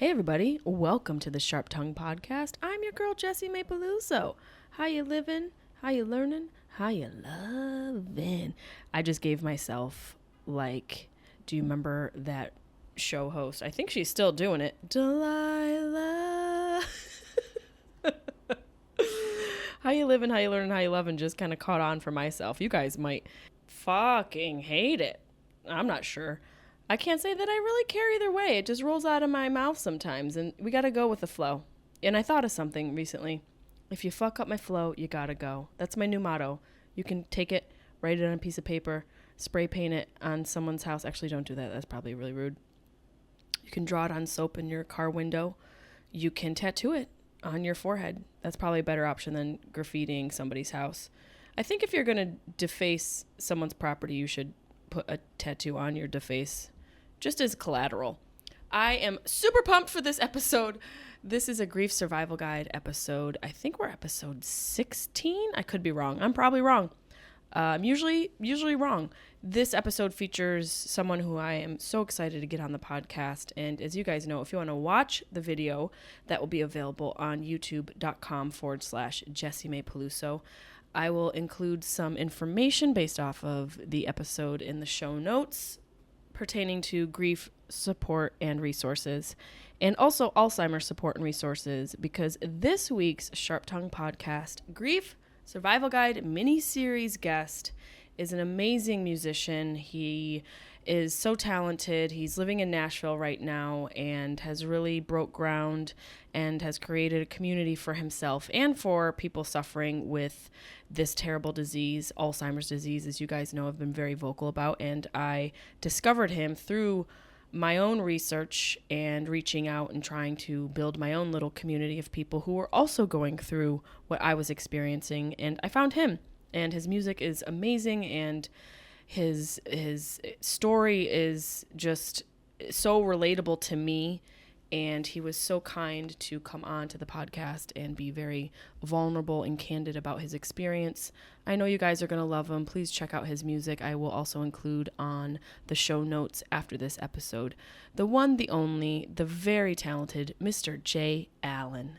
Hey everybody, welcome to the Sharp Tongue Podcast. I'm your girl Jessimae Peluso. How you living? How you learning? How you loving? I just gave myself do you remember that show host? I think she's still doing it. Delilah. How you living? How you learning? How you loving? Just kind of caught on for myself. You guys might fucking hate it. I'm not sure. I can't say that I really care either way. It just rolls out of my mouth sometimes, and we gotta go with the flow. And I thought of something recently. If you fuck up my flow, you gotta go. That's my new motto. You can take it, write it on a piece of paper, spray paint it on someone's house. Actually, don't do that. That's probably really rude. You can draw it on soap in your car window. You can tattoo it on your forehead. That's probably a better option than graffitiing somebody's house. I think if you're gonna deface someone's property, you should put a tattoo on your deface, just as collateral. I am super pumped for this episode. This is a grief survival guide episode. I think we're episode 16. I could be wrong. I'm probably wrong. I'm usually wrong. This episode features someone who I am so excited to get on the podcast. And as you guys know, if you want to watch the video, that will be available on youtube.com/Jessimae Peluso. I will include some information based off of the episode in the show notes pertaining to grief support and resources, and also Alzheimer's support and resources, because this week's Sharp Tongue Podcast Grief Survival Guide mini-series guest is an amazing musician. He is so talented. He's living in Nashville right now and has really broke ground and has created a community for himself and for people suffering with this terrible disease, Alzheimer's disease, as you guys know, I've been very vocal about. And I discovered him through my own research and reaching out and trying to build my own little community of people who were also going through what I was experiencing. And I found him, and his music is amazing, and his story is just so relatable to me, and he was so kind to come on to the podcast and be very vulnerable and candid about his experience. I know you guys are going to love him. Please check out his music. I will also include on the show notes after this episode the one, the only, the very talented Mr. Jay Allen.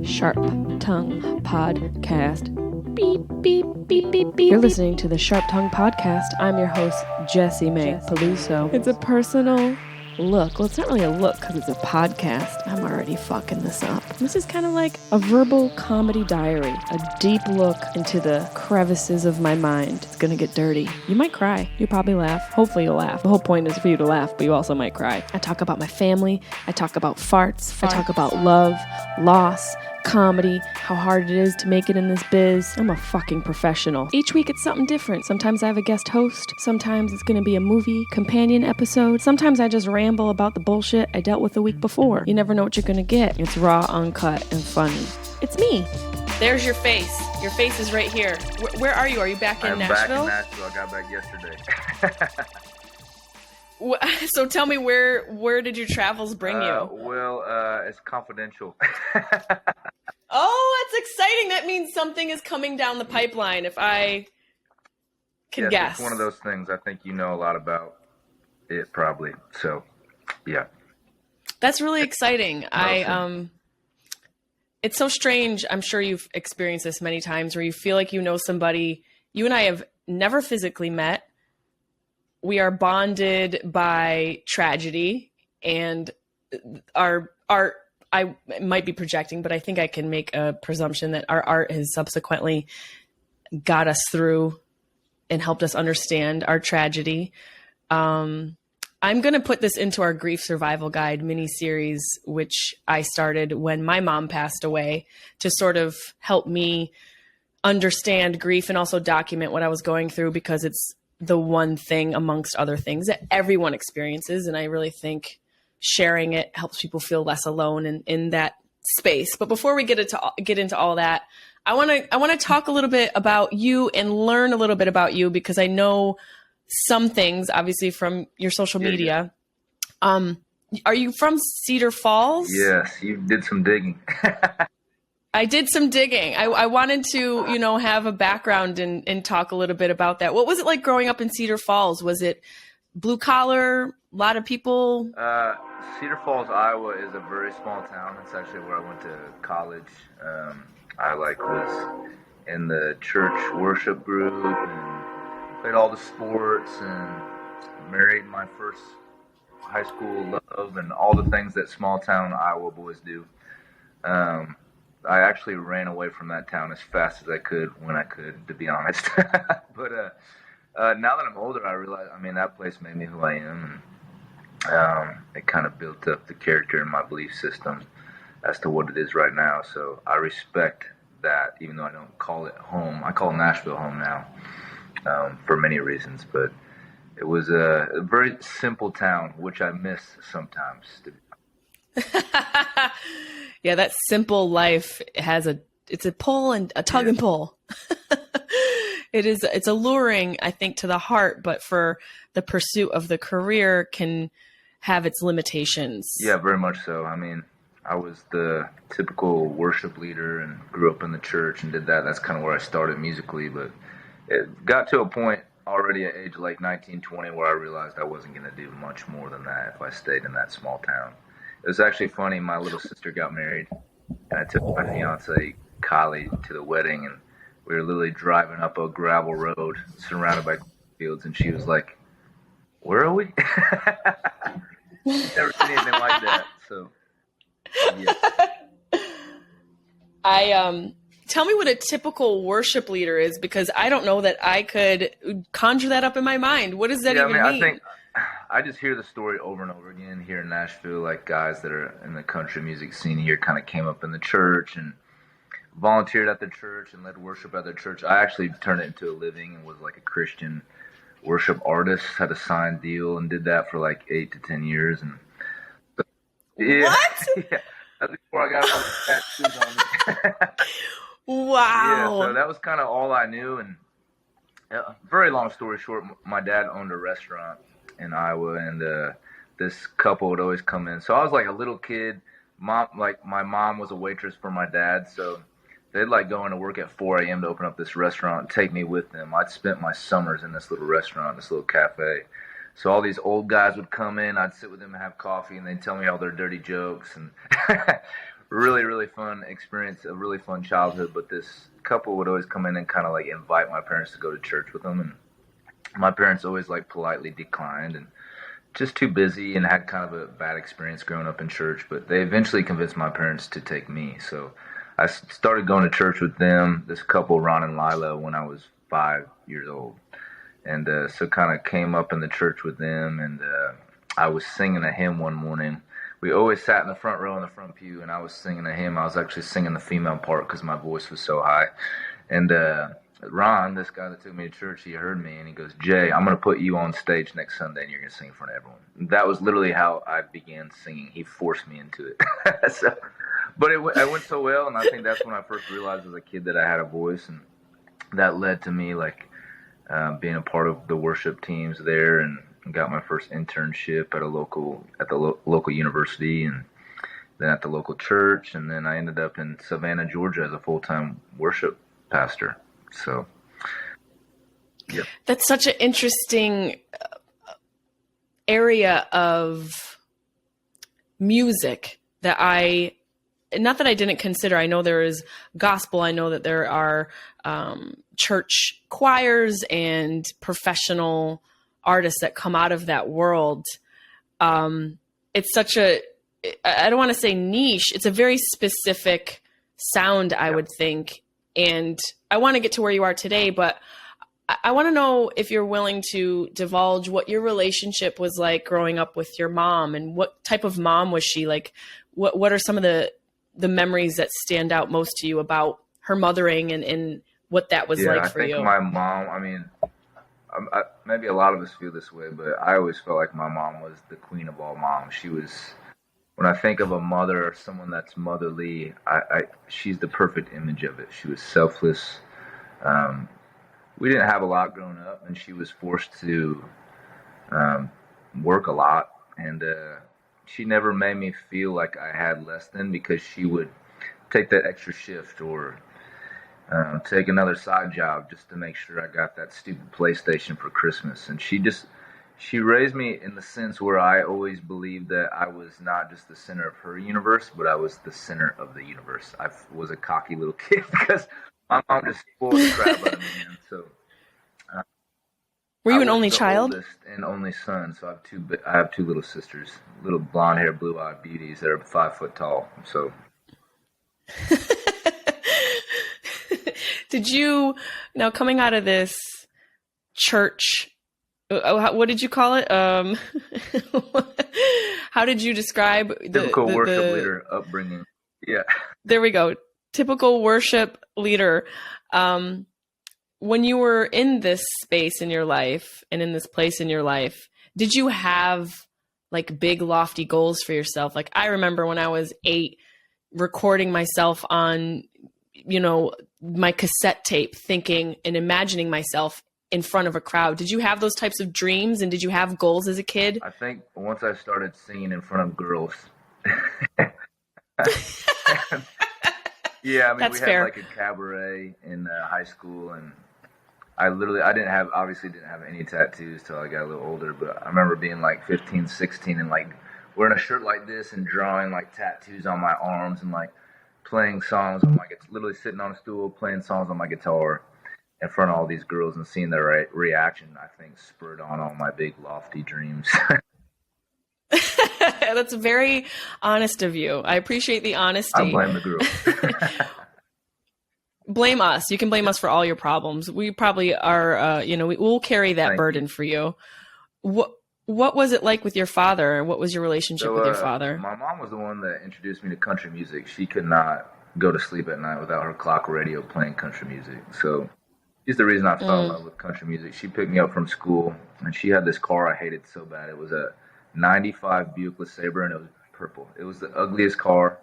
Sharp Tongue Podcast. Beep, beep, beep, beep, beep. You're listening to the Sharp Tongue Podcast. I'm your host, Jessimae Peluso. It's a personal look. Well, it's not really a look because it's a podcast. I'm already fucking this up. This is kind of like a verbal comedy diary, a deep look into the crevices of my mind. It's gonna get dirty. You might cry. You'll probably laugh. Hopefully you'll laugh. The whole point is for you to laugh, but you also might cry. I talk about my family. I talk about farts. I talk about love, loss, comedy, how hard it is to make it in this biz. I'm a fucking professional. Each week it's something different. Sometimes I have a guest host. Sometimes it's gonna be a movie companion episode. Sometimes I just ramble about the bullshit I dealt with the week before. You never know what you're gonna get. It's raw, uncut, and funny. It's me. There's your face. Your face is right here. Where are you? Are you back in Nashville? I'm back in Nashville. I got back yesterday. So tell me, where did your travels bring you? It's confidential. Oh, that's exciting. That means something is coming down the pipeline, if I can guess. It's one of those things. I think you know a lot about it, probably. So, yeah. That's really exciting. It's so strange. I'm sure you've experienced this many times where you feel like you know somebody. You and I have never physically met. We are bonded by tragedy, and I might be projecting, but I think I can make a presumption that our art has subsequently got us through and helped us understand our tragedy. I'm going to put this into our Grief Survival Guide mini-series, which I started when my mom passed away, to sort of help me understand grief and also document what I was going through, because it's the one thing amongst other things that everyone experiences. And I really think sharing it helps people feel less alone in that space. But before we get into all that, I want to talk a little bit about you and learn a little bit about you, because I know some things obviously from your social media. Are you from Cedar Falls? Yes, you did some digging. I did some digging. I wanted to, have a background and talk a little bit about that. What was it like growing up in Cedar Falls? Was it blue collar? A lot of people? Cedar Falls, Iowa is a very small town. It's actually where I went to college. I was in the church worship group and played all the sports and married my first high school love and all the things that small town Iowa boys do. I actually ran away from that town as fast as I could when I could, to be honest. But now that I'm older, I realize, that place made me who I am. And it kind of built up the character in my belief system as to what it is right now. So I respect that, even though I don't call it home. I call Nashville home now, for many reasons. But it was a very simple town, which I miss sometimes. Yeah, that simple life it's a pull and a tug and pull. It's alluring, I think, to the heart, but for the pursuit of the career can have its limitations. Yeah, very much so. I was the typical worship leader and grew up in the church and did that. That's kind of where I started musically, but it got to a point already at age like 19, 20 where I realized I wasn't going to do much more than that if I stayed in that small town. It was actually funny. My little sister got married, and I took my fiance, Kylie, to the wedding, and we were literally driving up a gravel road surrounded by fields, and she was like, "Where are we?" Never seen anything like that. So, yeah. Tell me what a typical worship leader is, because I don't know that I could conjure that up in my mind. What does that even mean? I think I just hear the story over and over again here in Nashville, like guys that are in the country music scene here kind of came up in the church and volunteered at the church and led worship at their church. I actually turned it into a living and was like a Christian worship artist, had a signed deal and did that for like 8 to 10 years. And yeah, what? Yeah, that's before I got all the tattoos on me. Wow. Yeah, so that was kind of all I knew. And very long story short, my dad owned a restaurant in Iowa, and this couple would always come in. So I was like a little kid. My mom was a waitress for my dad, so they'd like go into work at 4 a.m. to open up this restaurant and take me with them. I'd spent my summers in this little restaurant, this little cafe. So all these old guys would come in, I'd sit with them and have coffee, and they'd tell me all their dirty jokes, and really, really fun experience, a really fun childhood. But this couple would always come in and kind of like invite my parents to go to church with them, and my parents always like politely declined and just too busy, and had kind of a bad experience growing up in church. But they eventually convinced my parents to take me. So I started going to church with them, this couple, Ron and Lila, when I was 5 years old. And so kind of came up in the church with them, and I was singing a hymn one morning. We always sat in the front row in the front pew, and I was singing a hymn. I was actually singing the female part because my voice was so high. And Ron, this guy that took me to church, he heard me, and he goes, "Jay, I'm going to put you on stage next Sunday, and you're going to sing in front of everyone." And that was literally how I began singing. He forced me into it. But it went so well, and I think that's when I first realized as a kid that I had a voice, and that led to me like being a part of the worship teams there, and got my first internship at the local university, and then at the local church, and then I ended up in Savannah, Georgia, as a full-time worship pastor. So, yeah, that's such an interesting area of music that not that I didn't consider. I know there is gospel. I know that there are church choirs and professional artists that come out of that world. It's such I don't want to say niche. It's a very specific sound, I would think. And I want to get to where you are today, but I want to know if you're willing to divulge what your relationship was like growing up with your mom, and what type of mom was she? Like, what are some of the memories that stand out most to you about her mothering and what that was like for you? I think my mom, maybe a lot of us feel this way, but I always felt like my mom was the queen of all moms. She was, when I think of a mother or someone that's motherly, she's the perfect image of it. She was selfless. We didn't have a lot growing up, and she was forced to work a lot, and she never made me feel like I had less than, because she would take that extra shift or take another side job just to make sure I got that stupid PlayStation for Christmas. And she raised me in the sense where I always believed that I was not just the center of her universe, but I was the center of the universe. I was a cocky little kid because my mom just spoiled the crap out of me, man. So Were I you an was only the child? oldest and only son. So I have two little sisters, little blonde hair, blue eyed beauties that are 5 foot tall. So Did you, now coming out of this church, what did you call it? How did you describe typical worship leader upbringing. Yeah. there we go. Typical worship leader. When you were in this space in your life and in this place in your life, did you have like big lofty goals for yourself? Like I remember when I was 8 recording myself on, my cassette tape, thinking and imagining myself in front of a crowd. Did you have those types of dreams, and did you have goals as a kid? I think once I started singing in front of girls, yeah, I mean, That's we had fair. like a cabaret in high school, and obviously didn't have any tattoos till I got a little older, but I remember being like 15, 16 and like wearing a shirt like this and drawing like tattoos on my arms and like playing songs on my, literally sitting on a stool playing songs on my guitar in front of all these girls and seeing their reaction, I think spurred on all my big lofty dreams. That's very honest of you. I appreciate the I honesty. blame the girls. Blame us. You can blame us for all your problems. We probably are, we'll carry that Thank burden you. for you. What was it like with your father? What was your relationship with your father? My mom was the one that introduced me to country music. She could not go to sleep at night without her clock radio playing country music. So she's the reason I fell in love with country music. She picked me up from school, and she had this car I hated so bad. It was a 95 Buick LeSabre, and it was purple. It was the ugliest car.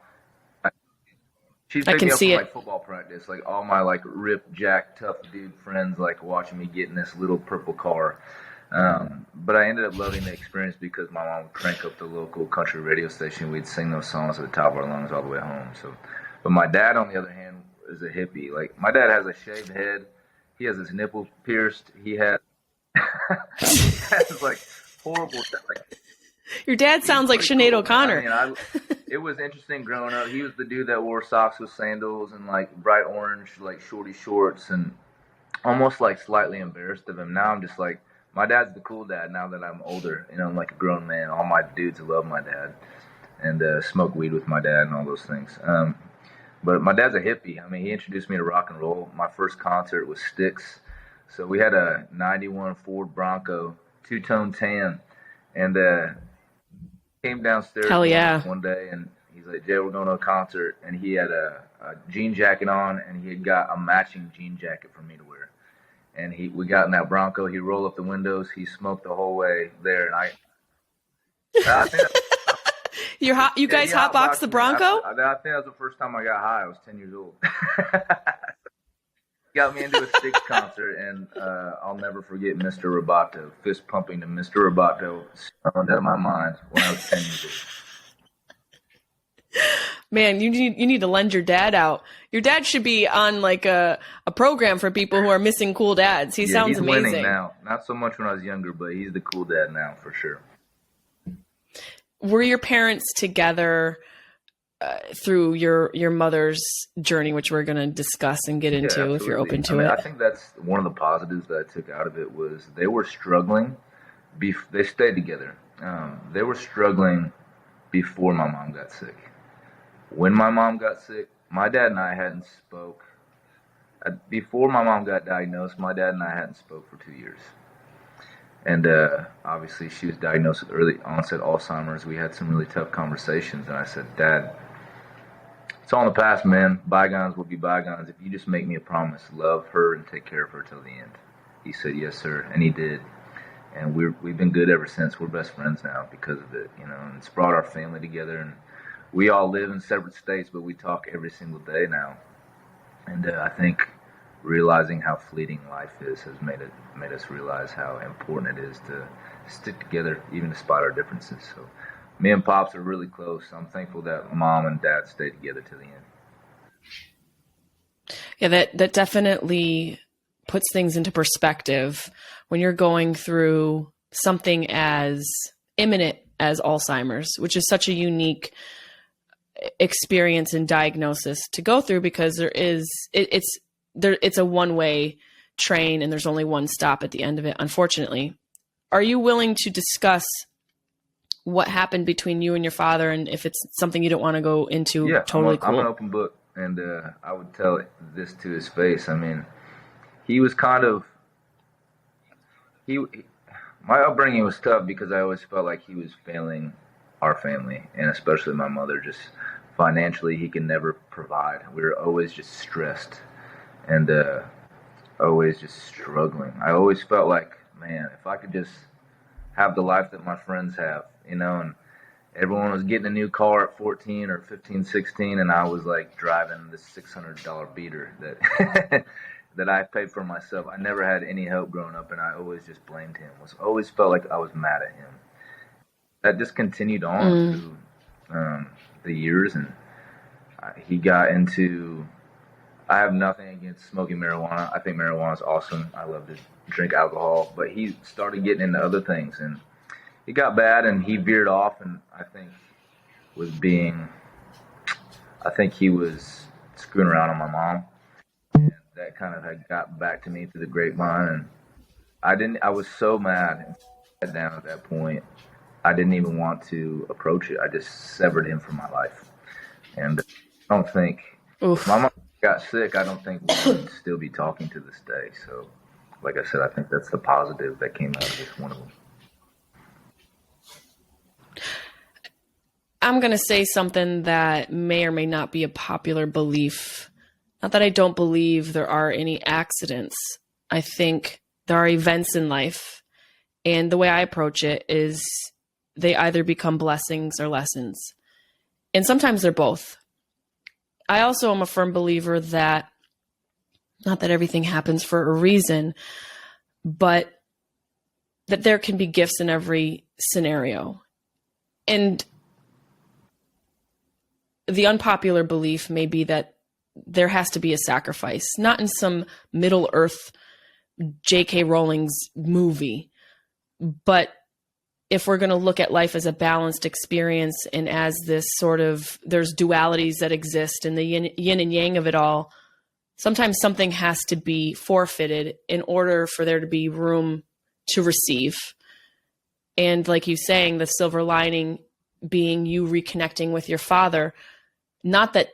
She'd I pick can me up see from it. like football practice, like all my like ripped, jack, tough dude friends, like watching me get in this little purple car. But I ended up loving the experience because my mom would crank up the local country radio station. We'd sing those songs at the top of our lungs all the way home. So, but my dad, on the other hand, is a hippie. Like my dad has a shaved head. He has his nipples pierced. He has like horrible stuff. Like, Your dad sounds like Sinead cool, O'Connor. I mean, it was interesting growing up. He was the dude that wore socks with sandals and like bright orange, like shorty shorts, and almost like slightly embarrassed of him. Now I'm just like, my dad's the cool dad now that I'm older. I'm like a grown man. All my dudes love my dad and smoke weed with my dad and all those things. But my dad's a hippie. I mean, he introduced me to rock and roll. My first concert was Styx. So we had a 91 Ford Bronco, two-tone tan, and came downstairs Hell yeah. one day, and he's like, Jay, we're going to a concert. And he had a jean jacket on, and he had got a matching jean jacket for me to wear. And we got in that Bronco. He rolled up the windows. He smoked the whole way there, and I think You guys hotboxed the Bronco? I think that was the first time I got high. I was 10 years old. Got me into a Styx concert, and I'll never forget Mr. Roboto, fist pumping to Mr. Roboto, stoned out of my mind when I was 10 years old. Man, you need to lend your dad out. Your dad should be on like a program for people who are missing cool dads. He sounds he's amazing. Winning now. Not so much when I was younger, but he's the cool dad now for sure. Were your parents together through your mother's journey, which we're going to discuss and get into if you're open to it? I think that's one of the positives that I took out of it was they were struggling. They stayed together. They were struggling before my mom got sick. When my mom got sick, my dad and I hadn't spoke. Before my mom got diagnosed, my dad and I hadn't spoke for 2 years. And obviously she was diagnosed with early onset Alzheimer's. We had some really tough conversations, and I said, Dad, it's all in the past, man. Bygones will be bygones. If you just make me a promise, love her and take care of her till the end. He said, yes, sir, and he did. And we've been good ever since. We're best friends now because of it, and it's brought our family together. And we all live in separate states, but we talk every single day now. And I think realizing how fleeting life is has made us realize how important it is to stick together, even despite our differences. So me and Pops are really close. I'm thankful that Mom and Dad stayed together to the end. Yeah, that definitely puts things into perspective when you're going through something as imminent as Alzheimer's, which is such a unique experience and diagnosis to go through, because it's a one-way train and there's only one stop at the end of it, unfortunately. Are you willing to discuss what happened between you and your father, and if it's something you don't want to go into? Yeah, Totally cool. I'm an open book, and I would tell this to his face. I mean, he was kind of he. My upbringing was tough because I always felt like he was failing our family, and especially my mother. Just financially, he could never provide. We were always just stressed, and always just struggling. I always felt like, man, if I could just have the life that my friends have, and everyone was getting a new car at 14 or 15, 16, and I was like driving this $600 beater that that I paid for myself. I never had any help growing up, and I always just blamed him. Always felt like I was mad at him. That just continued on through the years, and he got into. I have nothing against smoking marijuana. I think marijuana is awesome. I love to drink alcohol, but he started getting into other things, and it got bad, and he veered off, and I think he was screwing around on my mom, and that kind of had got back to me through the grapevine, and I was so mad and down at that point. I didn't even want to approach it. I just severed him from my life, and I don't think if my mom got sick, I don't think we would still be talking to this day. So, like I said, I think that's the positive that came out of this one of them. I'm going to say something that may or may not be a popular belief. Not that I don't believe there are any accidents. I think there are events in life. And the way I approach it is they either become blessings or lessons. And sometimes they're both. I also am a firm believer that, not that everything happens for a reason, but that there can be gifts in every scenario. And the unpopular belief may be that there has to be a sacrifice, not in some Middle Earth J.K. Rowling's movie, but if we're going to look at life as a balanced experience and as this sort of, there's dualities that exist and the yin and yang of it all, sometimes something has to be forfeited in order for there to be room to receive. And like you saying, the silver lining being you reconnecting with your father, not that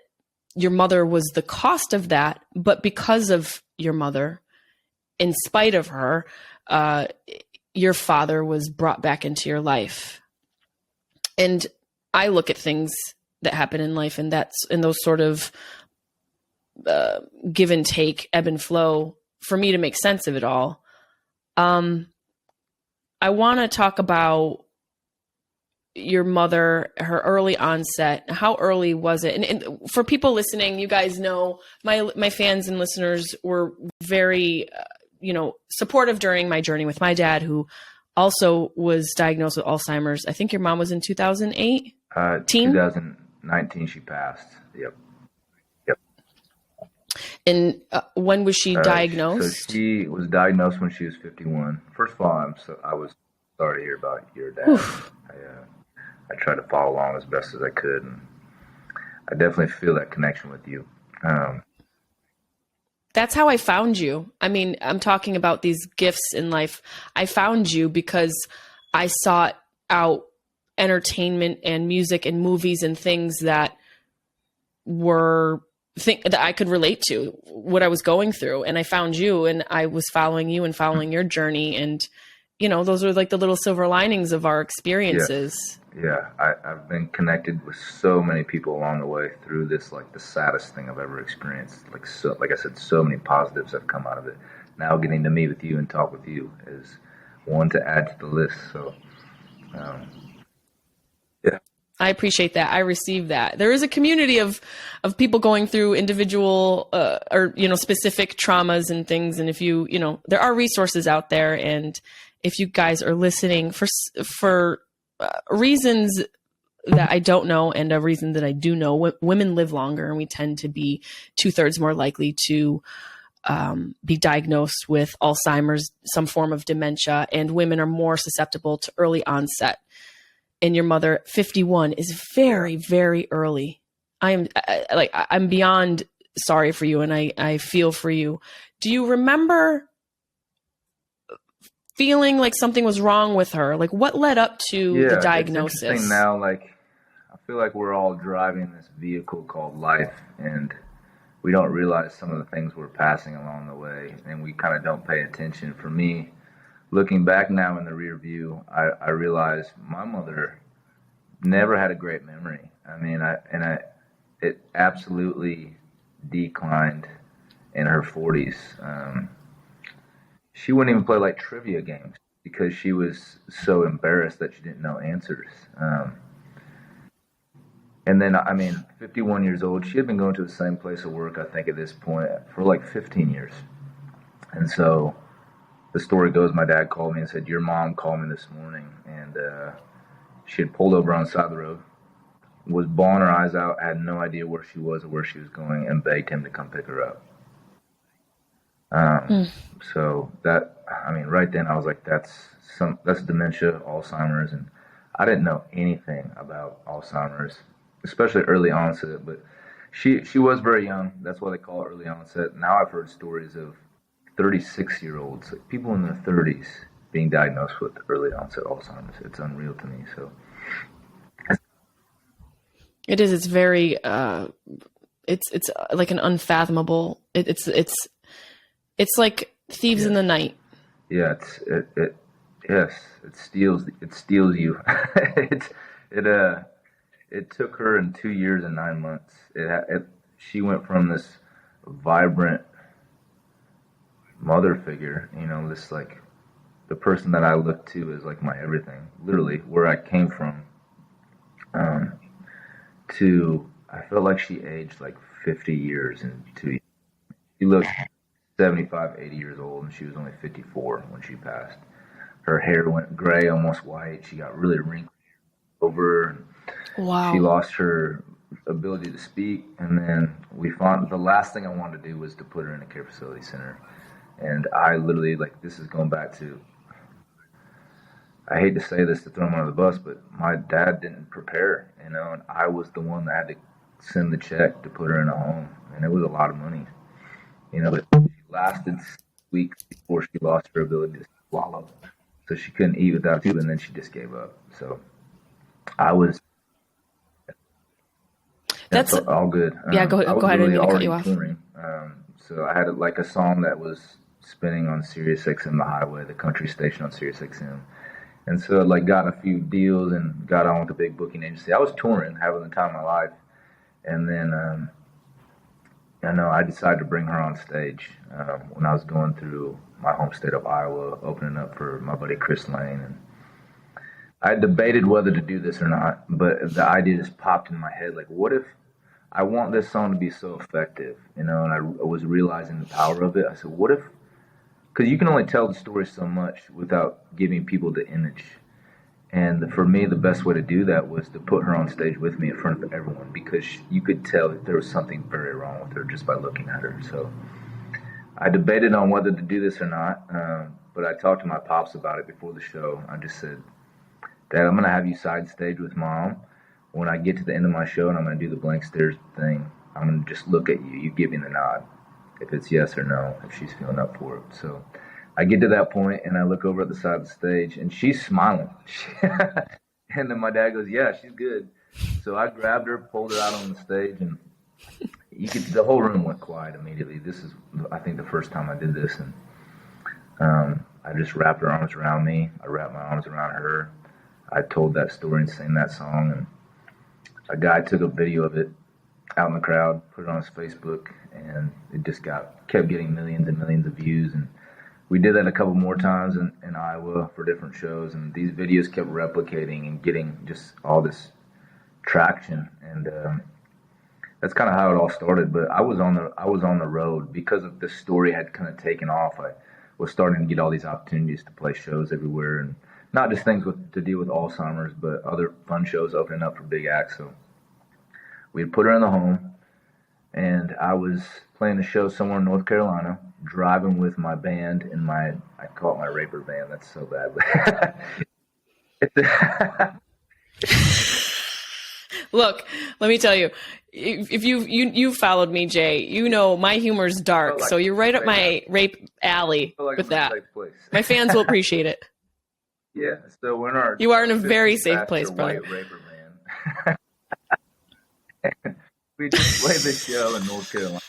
your mother was the cost of that, but because of your mother, in spite of her, your father was brought back into your life. And I look at things that happen in life, and that's in those sort of give and take, ebb and flow, for me to make sense of it all. I want to talk about your mother, her early onset. How early was it? And for people listening, you guys know my fans and listeners were very, supportive during my journey with my dad, who also was diagnosed with Alzheimer's. I think your mom was in 2008? 2019 she passed. Yep. And when was she diagnosed? So she was diagnosed when she was 51. First of all, I was sorry to hear about your dad. I tried to follow along as best as I could, and I definitely feel that connection with you. That's how I found you. I mean, I'm talking about these gifts in life. I found you because I sought out entertainment and music and movies and things that that I could relate to what I was going through. And I found you, and I was following you and following your journey. And, those are like the little silver linings of our experiences. Yeah. I've been connected with so many people along the way through this, like the saddest thing I've ever experienced. Like I said, so many positives have come out of it. Now getting to meet with you and talk with you is one to add to the list. So, yeah. I appreciate that. I receive that. There is a community of people going through individual or specific traumas and things. And if there are resources out there, and if you guys are listening for reasons that I don't know and a reason that I do know, women live longer, and we tend to be 2/3 more likely to be diagnosed with Alzheimer's, some form of dementia, and women are more susceptible to early onset. And your mother, 51, is very, very early. I'm beyond sorry for you, and I feel for you. Do you remember feeling like something was wrong with her? Like, what led up to the diagnosis? It's interesting now, like, I feel like we're all driving this vehicle called life, and we don't realize some of the things we're passing along the way, and we kind of don't pay attention. For me, looking back now in the rear view, I realize my mother never had a great memory. I mean, it absolutely declined in her 40s. She wouldn't even play like trivia games because she was so embarrassed that she didn't know answers. And then, I mean, 51 years old, she had been going to the same place of work, I think, at this point for like 15 years. And so the story goes, my dad called me and said, your mom called me this morning, and she had pulled over on the side of the road, was bawling her eyes out, had no idea where she was or where she was going, and begged him to come pick her up. So that, I mean, right then I was like, that's dementia, Alzheimer's, and I didn't know anything about Alzheimer's, especially early onset, but she was very young. That's why they call it early onset. Now I've heard stories of 36-year-olds, like people in their 30s, being diagnosed with early onset Alzheimer's. It's unreal to me. So it is. It's very. It's like an unfathomable. It's like thieves in the night. Yeah. Yes. It steals you. It took her in 2 years and 9 months. She went from this vibrant mother figure, this like the person that I look to as like my everything, literally where I came from, to I felt like she aged like 50 years in 2 years. She looked 75, 80 years old, and she was only 54 when she passed. Her hair went gray, almost white. She got really wrinkled over. Wow. She lost her ability to speak, and then we found the last thing I wanted to do was to put her in a care facility center. And I literally, like, this is going back to, I hate to say this to throw him under the bus, but my dad didn't prepare, and I was the one that had to send the check to put her in a home, and it was a lot of money, but she lasted 6 weeks before she lost her ability to swallow. So she couldn't eat without tube, and then she just gave up. So that's all good. Yeah, go ahead. I didn't mean to cut you off. Touring. So I had like a song that was spinning on Sirius XM, the highway, the country station on Sirius XM. And so I like got a few deals and got on with a big booking agency. I was touring, having the time of my life. And then I decided to bring her on stage when I was going through my home state of Iowa, opening up for my buddy Chris Lane. And I debated whether to do this or not, but the idea just popped in my head. Like, what if I want this song to be so effective, and I was realizing the power of it. I said, what if, because you can only tell the story so much without giving people the image. And for me, the best way to do that was to put her on stage with me in front of everyone, because you could tell that there was something very wrong with her just by looking at her. So I debated on whether to do this or not, but I talked to my pops about it before the show. I just said, Dad, I'm going to have you side stage with Mom. When I get to the end of my show and I'm going to do the blank stares thing, I'm going to just look at you. You give me the nod if it's yes or no, if she's feeling up for it. So I get to that point and I look over at the side of the stage and she's smiling. And then my dad goes, yeah, she's good. So I grabbed her, pulled her out on the stage, and the whole room went quiet immediately. This is, I think, the first time I did this. And I just wrapped her arms around me. I wrapped my arms around her. I told that story and sang that song, and a guy took a video of it out in the crowd, put it on his Facebook, and it just kept getting millions and millions of views. And we did that a couple more times in Iowa for different shows, and these videos kept replicating and getting just all this traction. And that's kind of how it all started. But I was on the road because of the story had kind of taken off. I was starting to get all these opportunities to play shows everywhere, and not just things to deal with Alzheimer's, but other fun shows opening up for big acts. So we put her in the home, and I was playing a show somewhere in North Carolina, driving with my band in I call it my raper van. That's so bad. Look, let me tell you, if you followed me, Jay, you know my humor's dark, so you're right up my rape alley with that. My fans will appreciate it. Yeah, so we're in our you are in a very safe place, brother. White raper van. We just played this show in North Carolina,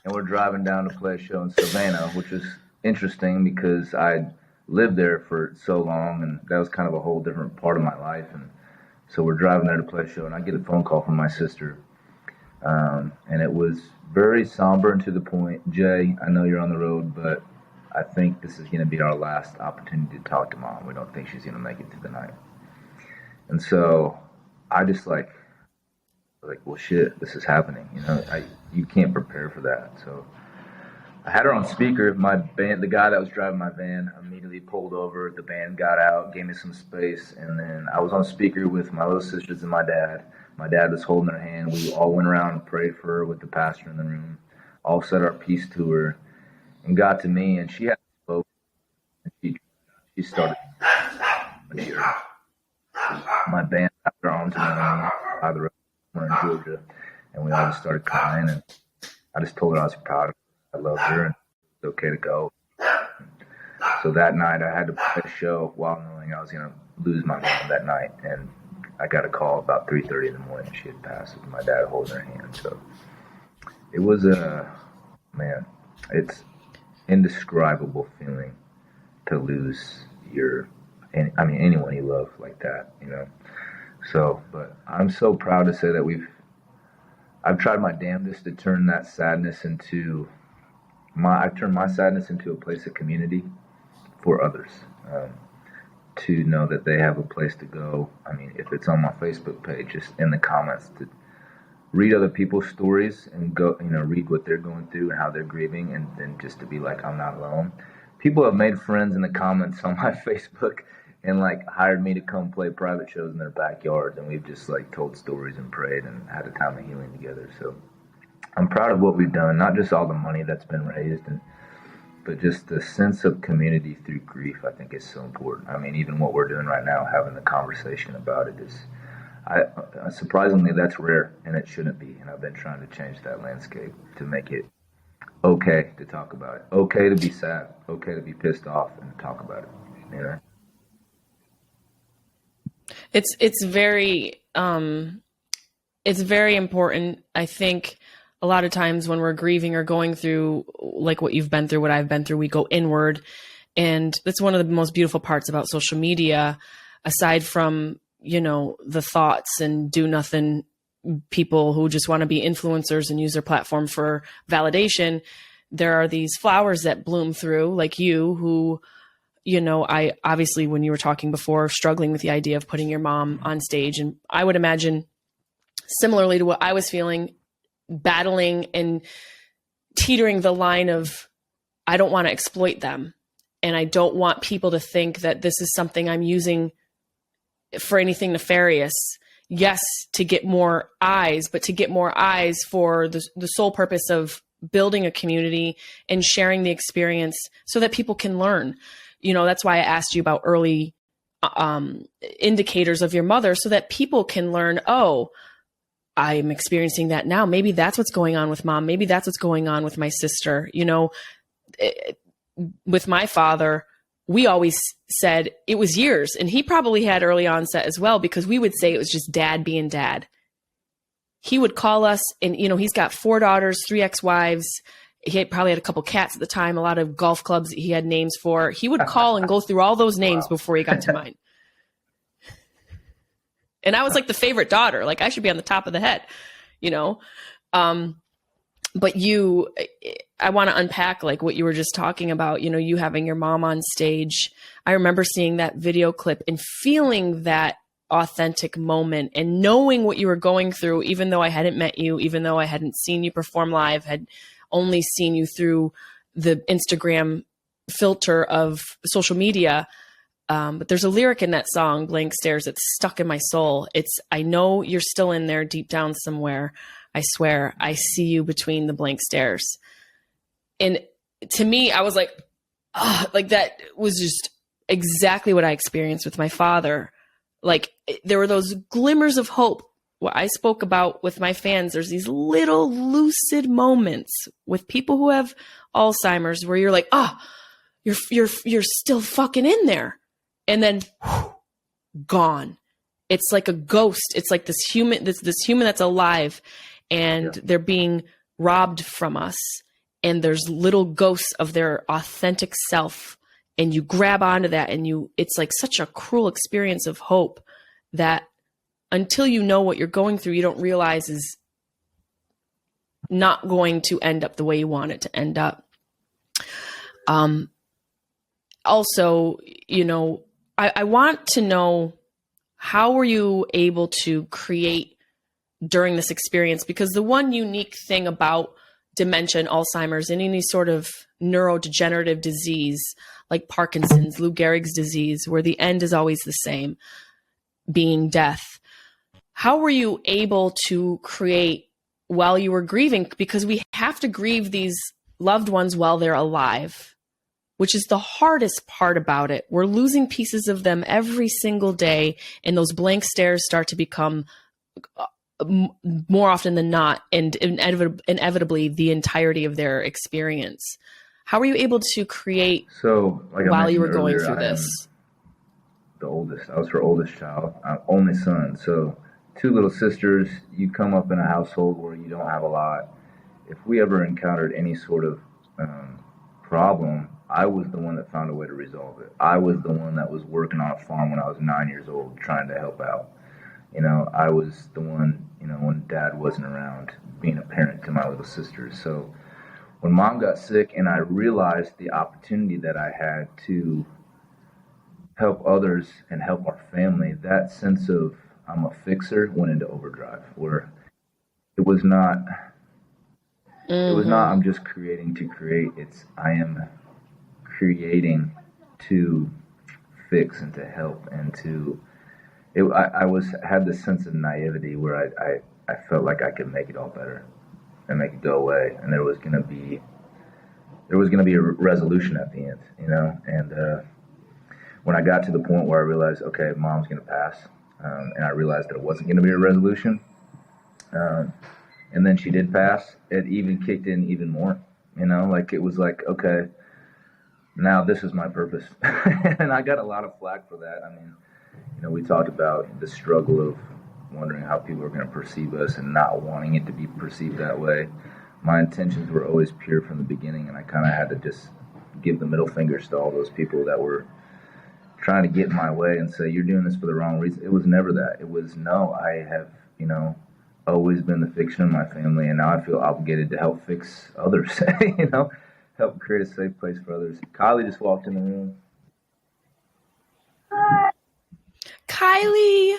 and we're driving down to play a show in Savannah, which was interesting because I lived there for so long, and that was kind of a whole different part of my life. And so we're driving there to play a show, and I get a phone call from my sister, and it was very somber and to the point. Jay, I know you're on the road, but I think this is going to be our last opportunity to talk to Mom. We don't think she's going to make it through the night. And so I just like, well, shit, this is happening. You can't prepare for that. So I had her on speaker. My band, the guy that was driving my van, immediately pulled over. The band got out, gave me some space, and then I was on speaker with my little sisters and my dad. My dad was holding her hand. We all went around and prayed for her with the pastor in the room. All said our piece to her, and got to me, and she had spoke, and she started. My band wrapped her arms around me by the road. We're in Georgia, and we all just started crying, and I just told her I was proud of her. I loved her, and it was okay to go. So that night, I had to play a show while knowing I was going to lose my mom that night, and I got a call about 3:30 in the morning. She had passed with my dad holding her hand. So it was it's indescribable feeling to lose anyone you love like that, So, but I'm so proud to say that I've tried my damnedest to turn that sadness I've turned my sadness into a place of community for others, to know that they have a place to go. I mean, if it's on my Facebook page, just in the comments to read other people's stories and go, read what they're going through and how they're grieving, and then just to be like, I'm not alone. People have made friends in the comments on my Facebook and hired me to come play private shows in their backyards, and we've just told stories and prayed and had a time of healing together. So I'm proud of what we've done, not just all the money that's been raised, but just the sense of community through grief. I think is so important. I mean, even what we're doing right now, having the conversation about it is, surprisingly, that's rare, and it shouldn't be. And I've been trying to change that landscape to make it okay to talk about it, okay to be sad, okay to be pissed off, and talk about it. It's very important. I think a lot of times when we're grieving or going through what you've been through, what I've been through, we go inward. And that's one of the most beautiful parts about social media, aside from, the thoughts and do nothing people who just want to be influencers and use their platform for validation. There are these flowers that bloom through, like you, who, I obviously, when you were talking before, struggling with the idea of putting your mom on stage. And I would imagine similarly to what I was feeling, battling and teetering the line of, I don't want to exploit them. And I don't want people to think that this is something I'm using for anything nefarious. Yes, to get more eyes, but to get more eyes for the sole purpose of building a community and sharing the experience so that people can learn. That's why I asked you about early indicators of your mother, so that people can learn, oh, I'm experiencing that now. Maybe that's what's going on with Mom. Maybe that's what's going on with my sister. With my father, we always said it was years, and he probably had early onset as well, because we would say it was just dad being dad. He would call us, and, he's got 4 daughters, 3 ex-wives. He probably had a couple cats at the time, a lot of golf clubs that he had names for. He would call and go through all those names before he got to mine. And I was the favorite daughter. I should be on the top of the head, But I want to unpack what you were just talking about, you having your mom on stage. I remember seeing that video clip and feeling that authentic moment and knowing what you were going through, even though I hadn't met you, even though I hadn't seen you perform live, had only seen you through the Instagram filter of social media. But there's a lyric in that song, Blank Stares, that's stuck in my soul. It's, I know you're still in there deep down somewhere. I swear I see you between the blank stares. And to me, I was like, like that was just exactly what I experienced with my father. Like there were those glimmers of hope. What I spoke about with my fans, there's these little lucid moments with people who have Alzheimer's where you're like, you're still fucking in there. And then gone. It's like a ghost. It's like this human that's alive, and they're being robbed from us. And there's little ghosts of their authentic self. And you grab onto that, and it's like such a cruel experience of hope that until you know what you're going through, you don't realize is not going to end up the way you want it to end up. Also, I want to know, how were you able to create during this experience? Because the one unique thing about dementia and Alzheimer's and any sort of neurodegenerative disease like Parkinson's, Lou Gehrig's disease, where the end is always the same, being death. How were you able to create while you were grieving? Because we have to grieve these loved ones while they're alive, which is the hardest part about it. We're losing pieces of them every single day, and those blank stares start to become more often than not, and inevitably the entirety of their experience. How were you able to create while you were going through this? The oldest. I was her oldest child, only son. So 2 little sisters. You come up in a household where you don't have a lot. If we ever encountered any sort of problem, I was the one that found a way to resolve it. I was the one that was working on a farm when I was 9 years old, trying to help out. I was the one, when dad wasn't around, being a parent to my little sisters. So when mom got sick and I realized the opportunity that I had to help others and help our family, that sense of I'm a fixer went into overdrive, where it was not, I'm just creating to create. It's I am creating to fix and to help and to. I had this sense of naivety where I felt like I could make it all better and make it go away, and there was gonna be a resolution at the end, And when I got to the point where I realized, okay, mom's gonna pass, and I realized that it wasn't gonna be a resolution, and then she did pass, it even kicked in even more, Like it was like, okay, now this is my purpose, and I got a lot of flack for that. I mean, we talked about the struggle of wondering how people are going to perceive us and not wanting it to be perceived that way. My intentions were always pure from the beginning, and I kind of had to just give the middle fingers to all those people that were trying to get in my way and say, you're doing this for the wrong reason. It was never that. It was, no, I have, always been the fiction of my family, and now I feel obligated to help fix others, help create a safe place for others. Kylie just walked in the room. Kylie.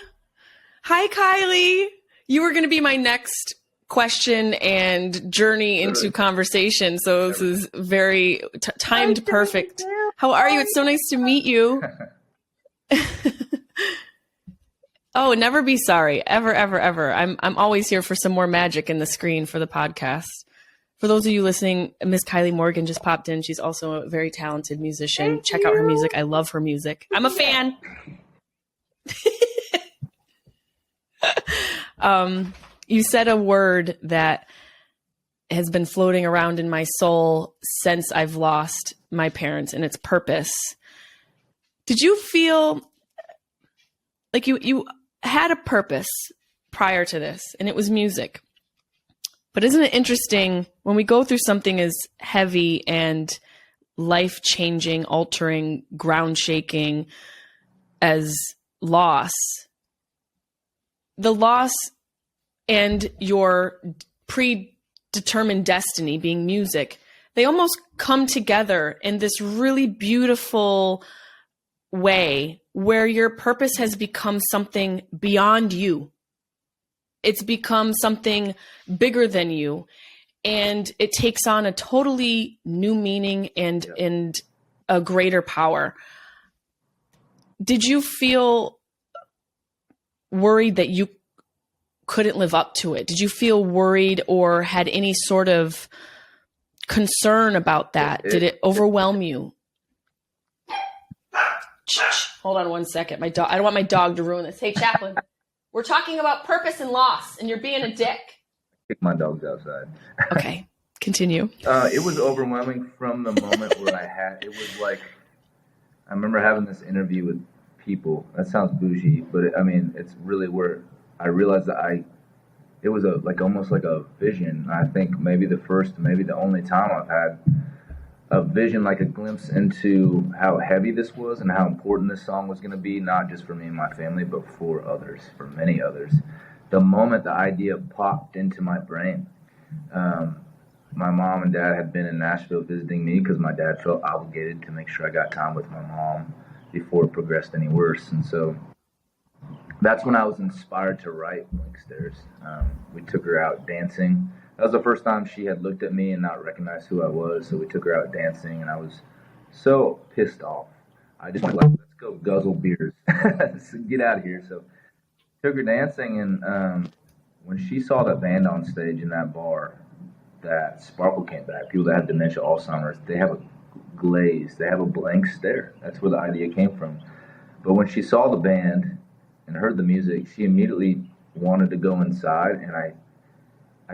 Hi, Kylie. You were going to be my next question and journey into conversation. So this is very timed perfect. How are you? It's so nice to meet you. Oh, never be sorry. Ever, ever, ever. I'm always here for some more magic in the screen for the podcast. For those of you listening, Miss Kylie Morgan just popped in. She's also a very talented musician. Check out her music. I love her music. I'm a fan. You said a word that has been floating around in my soul since I've lost my parents, and it's purpose. Did you feel like you had a purpose prior to this, and it was music? But isn't it interesting when we go through something as heavy and life-changing, altering, ground-shaking as loss, the loss and your predetermined destiny being music, they almost come together in this really beautiful way where your purpose has become something beyond you. It's become something bigger than you, and it takes on a totally new meaning and a greater power. did you feel worried that you couldn't live up to it? Did you feel worried or had any sort of concern about that? Did it overwhelm you? Hold on one second. I don't want my dog to ruin this. Hey, Chaplain, we're talking about purpose and loss, and you're being a dick. Kick my dogs outside. Okay, continue. It was overwhelming from the moment where it was like, I remember having this interview with people. That sounds bougie, but it's really where I realized that it was almost like a vision. I think maybe the first, maybe the only time I've had a vision, like a glimpse into how heavy this was and how important this song was going to be, not just for me and my family, but for others, for many others. The moment the idea popped into my brain, my mom and dad had been in Nashville visiting me because my dad felt obligated to make sure I got time with my mom before it progressed any worse. And so that's when I was inspired to write Blank Stares. We took her out dancing. That was the first time she had looked at me and not recognized who I was. So we took her out dancing, and I was so pissed off. I just went like, let's go guzzle beers. Get out of here. So took her dancing, and when she saw that band on stage in that bar, that sparkle came back. People that have dementia, Alzheimer's, they have a glaze. They have a blank stare. That's where the idea came from. But when she saw the band and heard the music, she immediately wanted to go inside, and I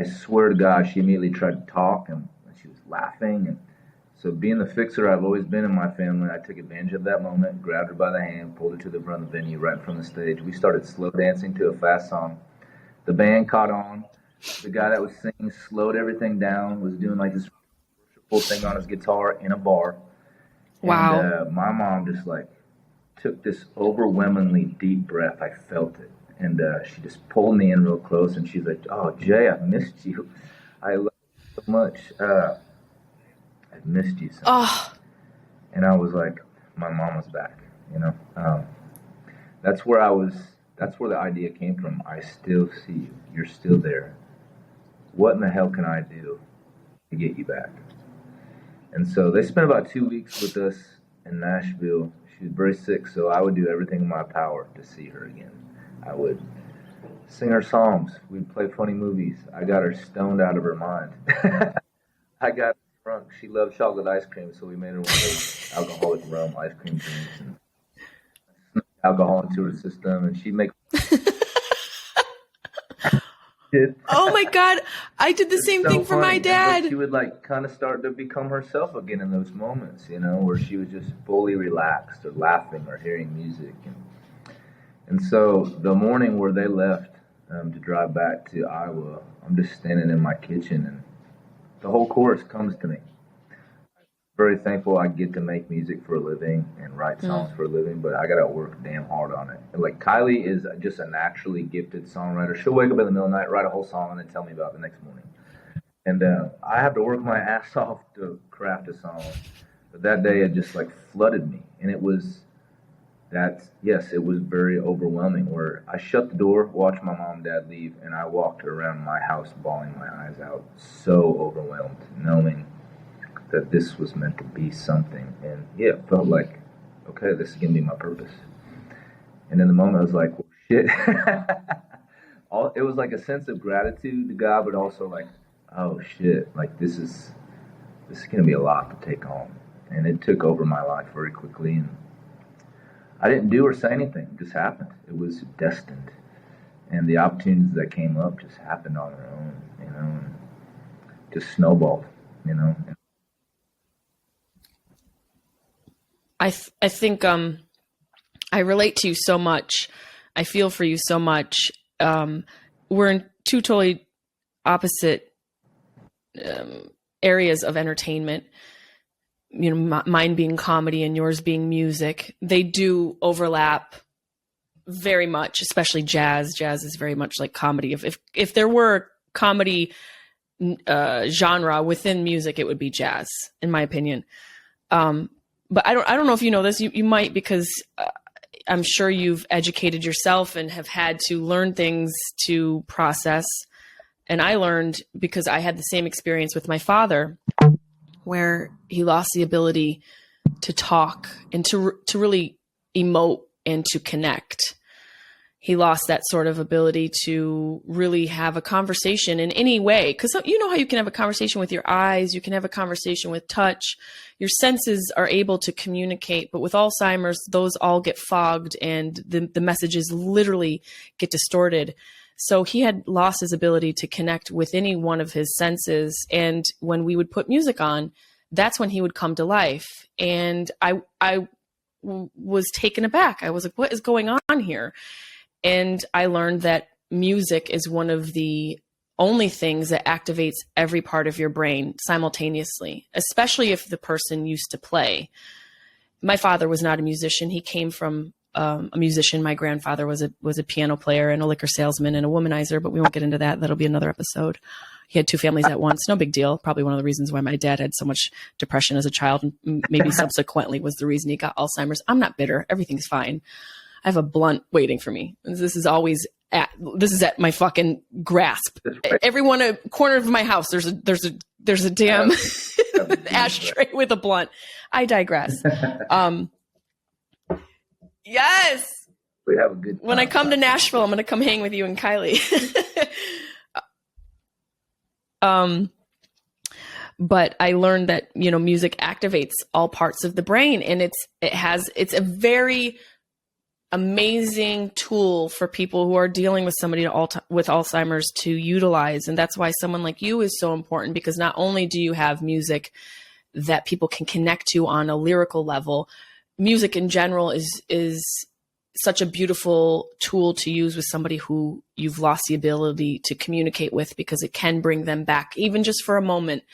swear to God, she immediately tried to talk, and she was laughing. And so being the fixer I've always been in my family, I took advantage of that moment, grabbed her by the hand, pulled her to the front of the venue right from the stage. We started slow dancing to a fast song. The band caught on. The guy that was singing slowed everything down, was doing like this worshipful thing on his guitar in a bar. Wow. And my mom just like took this overwhelmingly deep breath. I felt it. And she just pulled me in real close, and she's like, "Oh, Jay, I've missed you. I love you so much. I've missed you so much." Oh. And I was like, my mom was back, you know. That's where the idea came from. I still see you. You're still there. What in the hell can I do to get you back? And so they spent about 2 weeks with us in Nashville. She was very sick, so I would do everything in my power to see her again. I would sing her songs. We'd play funny movies. I got her stoned out of her mind. I got her drunk. She loved chocolate ice cream, so we made her one of those alcoholic rum ice cream drinks and snuck alcohol into her system, and she'd make... Oh my God, I did the same thing for my dad. She would like kind of start to become herself again in those moments, you know, where she was just fully relaxed or laughing or hearing music. And so the morning where they left to drive back to Iowa, I'm just standing in my kitchen, and the whole chorus comes to me. I'm very thankful I get to make music for a living and write songs for a living, but I got to work damn hard on it. And like Kylie is just a naturally gifted songwriter. She'll wake up in the middle of the night, write a whole song, and then tell me about it the next morning. And I have to work my ass off to craft a song. But that day it just like flooded me, and it was... it was very overwhelming, where I shut the door, watched my mom and dad leave, and I walked around my house bawling my eyes out, so overwhelmed, knowing that this was meant to be something. And yeah, it felt like, okay, this is going to be my purpose. And in the moment I was like, well, shit. It was like a sense of gratitude to God, but also like, oh shit, like this is going to be a lot to take on. And it took over my life very quickly, and I didn't do or say anything. It just happened. It was destined. And the opportunities that came up just happened on their own, you know, and just snowballed, you know. I think I relate to you so much. I feel for you so much. We're in two totally opposite areas of entertainment. You know, mine being comedy and yours being music. They do overlap very much, especially jazz. Jazz is very much like comedy. If there were comedy genre within music, it would be jazz, in my opinion. But I don't know if you know this. You might, because I'm sure you've educated yourself and have had to learn things to process. And I learned because I had the same experience with my father, where he lost the ability to talk and to really emote and to connect. He lost that sort of ability to really have a conversation in any way. Because you know how you can have a conversation with your eyes, you can have a conversation with touch. Your senses are able to communicate, but with Alzheimer's, those all get fogged and the messages literally get distorted. So he had lost his ability to connect with any one of his senses. And when we would put music on, that's when he would come to life. And I was taken aback. I was like, what is going on here? And I learned that music is one of the only things that activates every part of your brain simultaneously, especially if the person used to play. My father was not a musician. He came from a musician. My grandfather was a piano player and a liquor salesman and a womanizer, but we won't get into that. That'll be another episode. He had two families at once. No big deal. Probably one of the reasons why my dad had so much depression as a child, and maybe subsequently was the reason he got Alzheimer's. I'm not bitter. Everything's fine. I have a blunt waiting for me. This is at my fucking grasp. Every corner of my house, there's a damn ashtray with a blunt. I digress. Yes. We have a good time. When I come to Nashville, I'm going to come hang with you and Kylie. But I learned that, music activates all parts of the brain, and it's a very amazing tool for people who are dealing with somebody with Alzheimer's to utilize. And that's why someone like you is so important, because not only do you have music that people can connect to on a lyrical level, music in general is such a beautiful tool to use with somebody who you've lost the ability to communicate with, because it can bring them back, even just for a moment.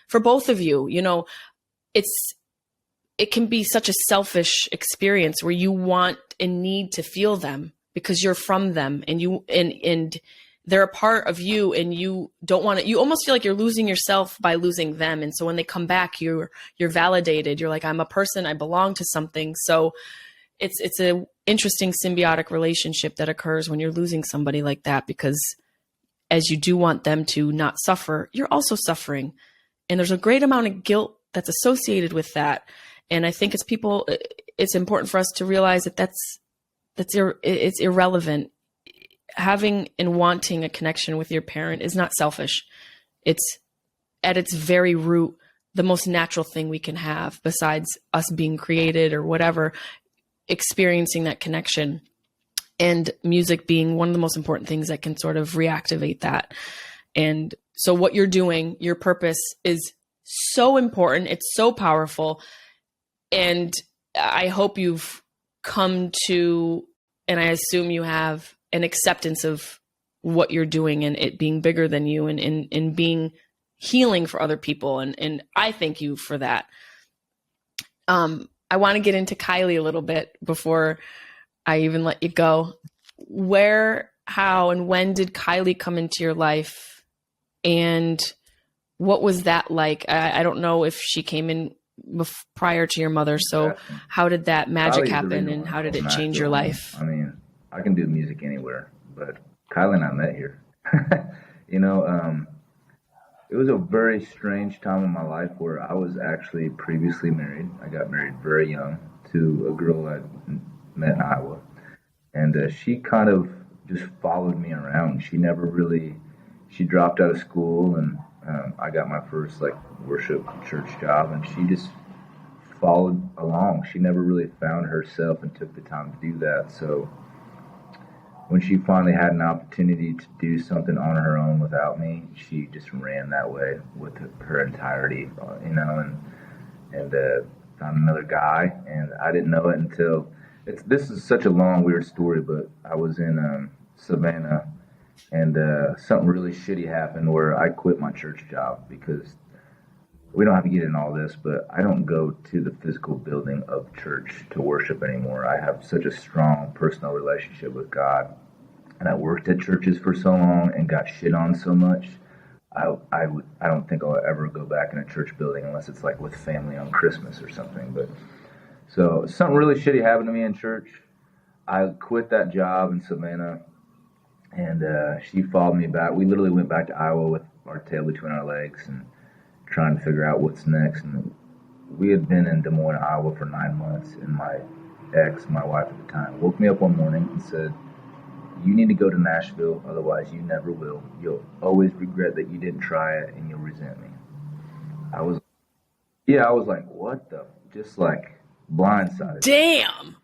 For both of you, it can be such a selfish experience where you want and need to feel them because you're from them, and they're a part of you, and you don't want to, you almost feel like you're losing yourself by losing them. And so when they come back, you're validated. You're like, I'm a person, I belong to something. So it's a interesting symbiotic relationship that occurs when you're losing somebody like that, because as you do want them to not suffer, you're also suffering. And there's a great amount of guilt that's associated with that. And I think it's important for us to realize that it's irrelevant. Having and wanting a connection with your parent is not selfish. It's at its very root, the most natural thing we can have, besides us being created or whatever, experiencing that connection, and music being one of the most important things that can sort of reactivate that. And so what you're doing, your purpose, is so important. It's so powerful. And I hope you've come to, and I assume you have, an acceptance of what you're doing, and it being bigger than you, and being healing for other people. And I thank you for that. I want to get into Kylie a little bit before I even let you go. Where, how, and when did Kylie come into your life? And what was that like? I don't know if she came in prior to your mother. So how did that magic happen, and how did it change your life? I mean, I can do music anywhere, but Kylie and I met here. It was a very strange time in my life where I was actually previously married. I got married very young to a girl I met in Iowa. And she kind of just followed me around. She dropped out of school, and I got my first worship church job, and she just followed along. She never really found herself and took the time to do that. So when she finally had an opportunity to do something on her own without me, she just ran that way with her entirety, and found another guy. And I didn't know it until, this is such a long, weird story, but I was in Savannah, and something really shitty happened where I quit my church job, because we don't have to get into all this, but I don't go to the physical building of church to worship anymore. I have such a strong personal relationship with God, and I worked at churches for so long and got shit on so much. I don't think I'll ever go back in a church building unless it's with family on Christmas or something. But so something really shitty happened to me in church. I quit that job in Savannah, and she followed me back. We literally went back to Iowa with our tail between our legs and trying to figure out what's next. And we had been in Des Moines, Iowa for 9 months, and my ex, my wife at the time, woke me up one morning and said, "You need to go to Nashville, otherwise you never will. You'll always regret that you didn't try it, and you'll resent me." I was, yeah, I was like, "What the?" Just like blindsided. Damn.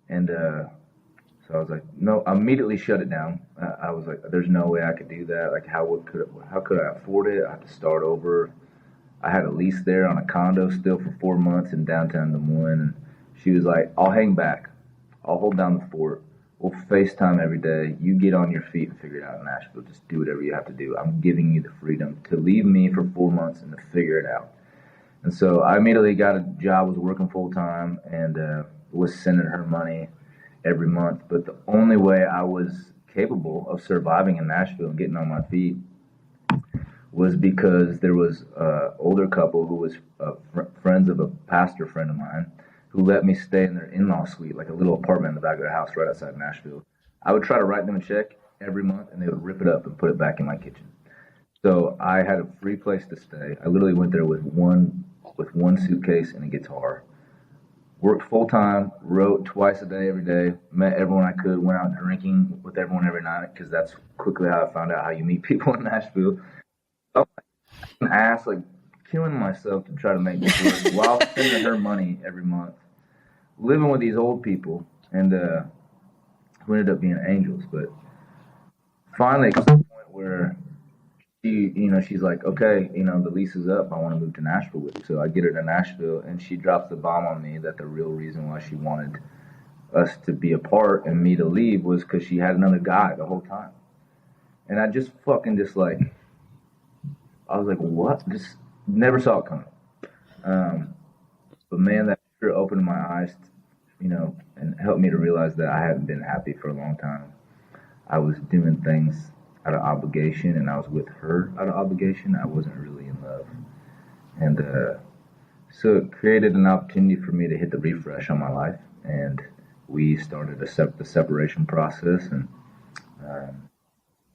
And so I was like, no, I immediately shut it down. I was like, "There's no way I could do that. Like, how could I afford it? I had to start over." I had a lease there on a condo still for 4 months in downtown Des Moines. And she was like, "I'll hang back. I'll hold down the fort. We'll FaceTime every day. You get on your feet and figure it out in Nashville. Just do whatever you have to do. I'm giving you the freedom to leave me for 4 months and to figure it out." And so I immediately got a job, was working full time, and was sending her money every month. But the only way I was capable of surviving in Nashville and getting on my feet was because there was an older couple who was friends of a pastor friend of mine who let me stay in their in-law suite, like a little apartment in the back of their house right outside Nashville. I would try to write them a check every month, and they would rip it up and put it back in my kitchen. So I had a free place to stay. I literally went there with one suitcase and a guitar. Worked full time, wrote twice a day, every day. Met everyone I could. Went out drinking with everyone every night because that's quickly how I found out how you meet people in Nashville. I was like an ass, like killing myself to try to make this work while sending her money every month. Living with these old people, and who ended up being angels. But finally, it comes to the point where she's like, "Okay, the lease is up. I want to move to Nashville with you." So I get her to Nashville, and she drops the bomb on me that the real reason why she wanted us to be apart and me to leave was because she had another guy the whole time. And I just fucking I was like, what? Just never saw it coming. But man, that sure opened my eyes, and helped me to realize that I hadn't been happy for a long time. I was doing things out of obligation, and I was with her out of obligation. I wasn't really in love. And so it created an opportunity for me to hit the refresh on my life. And we started the separation process. And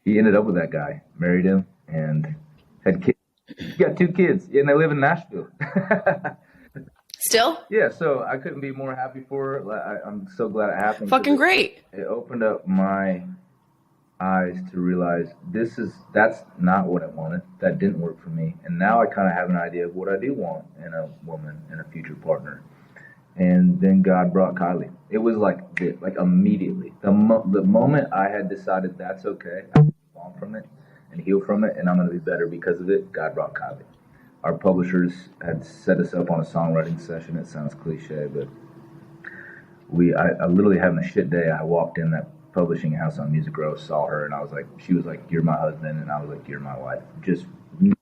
he ended up with that guy, married him, and had kids. He got 2 kids, and they live in Nashville. Still? Yeah, so I couldn't be more happy for her. I'm so glad it happened. Fucking great. It opened up my eyes to realize that's not what I wanted. That didn't work for me. And now I kind of have an idea of what I do want in a woman and a future partner. And then God brought Kylie. It was like immediately. The moment I had decided that's okay, I move on from it and heal from it, and I'm going to be better because of it, God brought Kylie. Our publishers had set us up on a songwriting session. It sounds cliche, but I literally having a shit day. I walked in that publishing house on Music Row, saw her, and she was like, "You're my husband," and I was like, "You're my wife." Basically,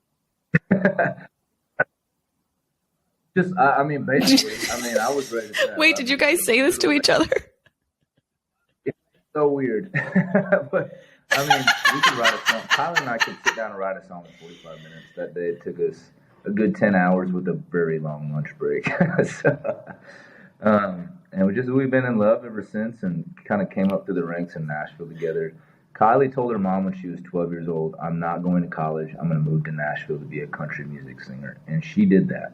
I was ready to. Wait, did you guys say this to each other? It's so weird, but we could write a song. Tyler and I could sit down and write a song in 45 minutes. That day, it took us a good 10 hours with a very long lunch break. And we've been in love ever since, and kind of came up through the ranks in Nashville together. Kylie told her mom when she was 12 years old, "I'm not going to college. I'm going to move to Nashville to be a country music singer." And she did that.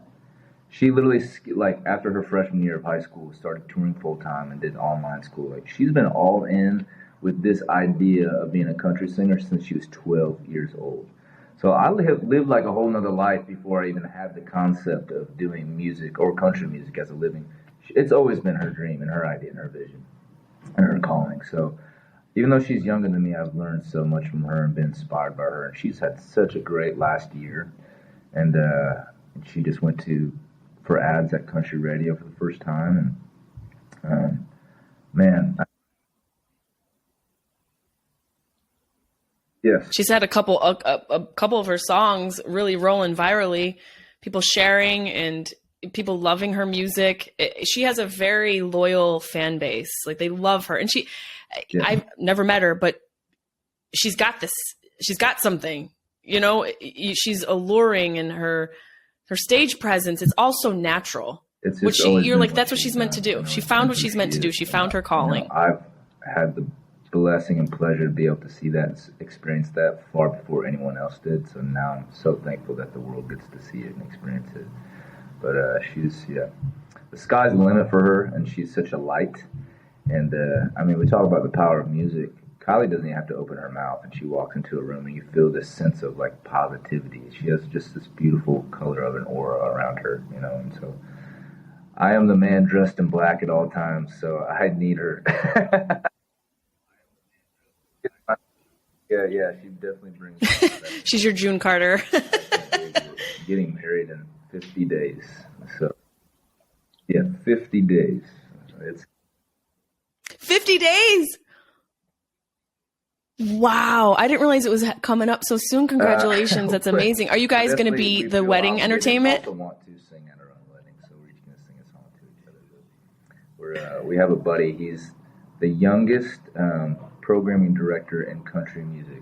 She literally, like, after her freshman year of high school, started touring full time and did online school. Like, she's been all in with this idea of being a country singer since she was 12 years old. So I lived like a whole nother life before I even had the concept of doing music or country music as a living. It's always been her dream and her idea and her vision and her calling. So even though she's younger than me, I've learned so much from her and been inspired by her. And she's had such a great last year. And she just went for ads at country radio for the first time. And man, yes, she's had a couple of her songs really rolling virally, people sharing and people loving her music. She has a very loyal fan base. Like, they love her. And I've never met her, but she's got something, she's alluring, and her stage presence is also natural. You're like, that's what she's meant to do. She found what she's meant to do. She found her calling. I've had the blessing and pleasure to be able to see that, experience that far before anyone else did. So now I'm so thankful that the world gets to see it and experience it. But the sky's the limit for her, and she's such a light. And I mean, we talk about the power of music. Kylie doesn't even have to open her mouth, and she walks into a room, and you feel this sense of like positivity. She has just this beautiful color of an aura around her, you know. And so, I am the man dressed in black at all times, so I need her. Yeah, she definitely brings. She's your June Carter. Getting married in 50 days, so yeah, 50 days. It's 50 days. Wow, I didn't realize it was coming up so soon. Congratulations, that's amazing. Are you guys going to be the wedding entertainment? We also want to sing at our own wedding, so we're each going to sing a song to each other. We have a buddy. He's the youngest programming director in country music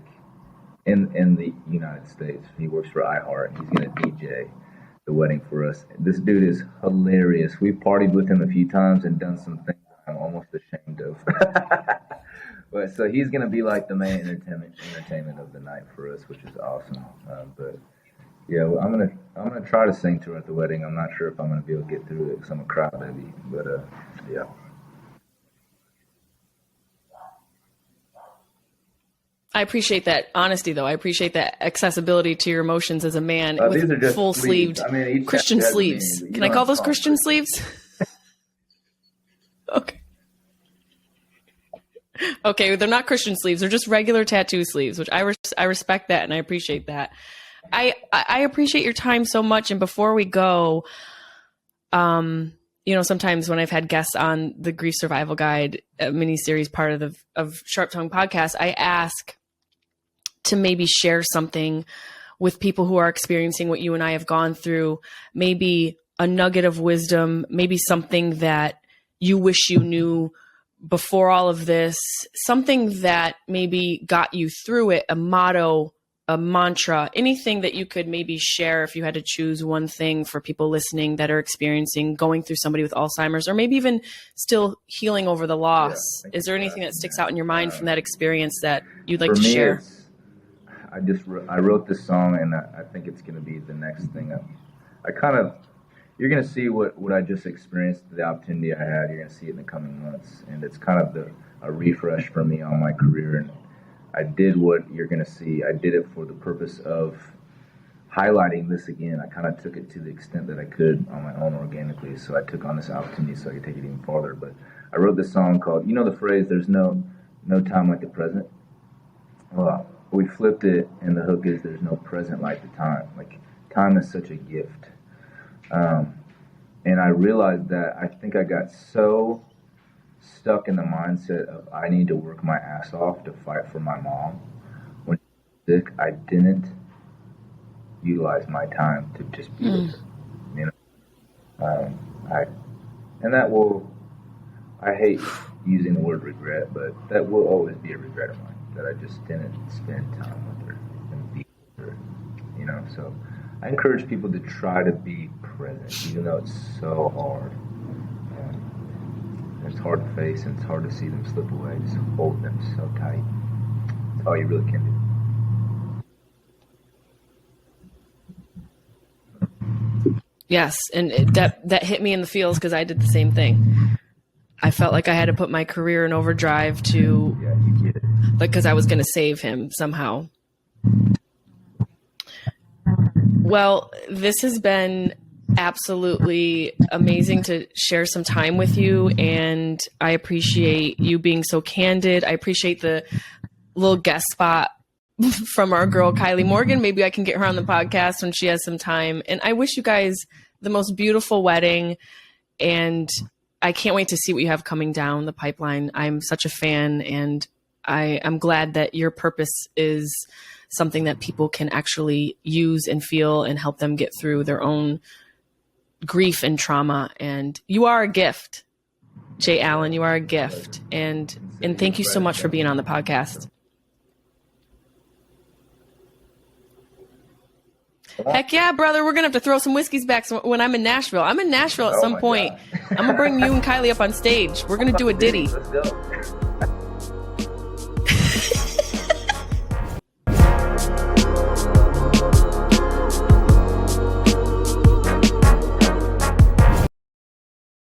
in the United States. He works for iHeart. He's going to DJ the wedding for us. This dude is hilarious. We've partied with him a few times and done some things I'm almost ashamed of. But so he's going to be like the main entertainment of the night for us, which is awesome. But yeah, well, I'm gonna try to sing to her at the wedding. I'm not sure if I'm gonna be able to get through it because I'm a crybaby. But yeah. I appreciate that honesty, though. I appreciate that accessibility to your emotions as a man with full-sleeved Christian sleeves. Can I call those Christian sleeves? Okay. Okay, they're not Christian sleeves. They're just regular tattoo sleeves, which I respect that and I appreciate that. I appreciate your time so much. And before we go, you know, sometimes when I've had guests on the Grief Survival Guide miniseries part of Sharp Tongue podcast, I ask to maybe share something with people who are experiencing what you and I have gone through, maybe a nugget of wisdom, maybe something that you wish you knew before all of this, something that maybe got you through it, a motto, a mantra, anything that you could maybe share if you had to choose one thing for people listening that are experiencing going through somebody with Alzheimer's or maybe even still healing over the loss. Yeah, is there anything that sticks out in your mind from that experience that you'd like to share? I wrote this song and I think it's going to be the next thing. You're going to see what I just experienced, the opportunity I had. You're going to see it in the coming months. And it's kind of a refresh for me on my career. And I did what you're going to see. I did it for the purpose of highlighting this again. I kind of took it to the extent that I could on my own organically. So I took on this opportunity so I could take it even farther. But I wrote this song called, you know the phrase, there's no time like the present? Well, we flipped it and the hook is there's no present like the time. Like time is such a gift. And I realized that I think I got so stuck in the mindset of I need to work my ass off to fight for my mom. When she was sick, I didn't utilize my time to just be with her. You know, I hate using the word regret, but that will always be a regret of mine, that I just didn't spend time with her and be with her, you know, so I encourage people to try to be present, even though it's so hard. It's hard to face and it's hard to see them slip away. Just hold them so tight. That's all you really can do. Yes, and that hit me in the feels because I did the same thing. I felt like I had to put my career in overdrive to, like, because I was going to save him somehow. Well, this has been absolutely amazing to share some time with you, and I appreciate you being so candid. I appreciate the little guest spot from our girl Kylie Morgan. Maybe I can get her on the podcast when she has some time. And I wish you guys the most beautiful wedding, and I can't wait to see what you have coming down the pipeline. I'm such a fan, and I'm glad that your purpose is something that people can actually use and feel and help them get through their own grief and trauma. And you are a gift, Jay Allen. You are a gift. And thank you so much for being on the podcast. Heck yeah, brother. We're going to have to throw some whiskeys back when I'm in Nashville. I'm in Nashville at some point. I'm going to bring you and Kylie up on stage. We're going to do a ditty. Let's go.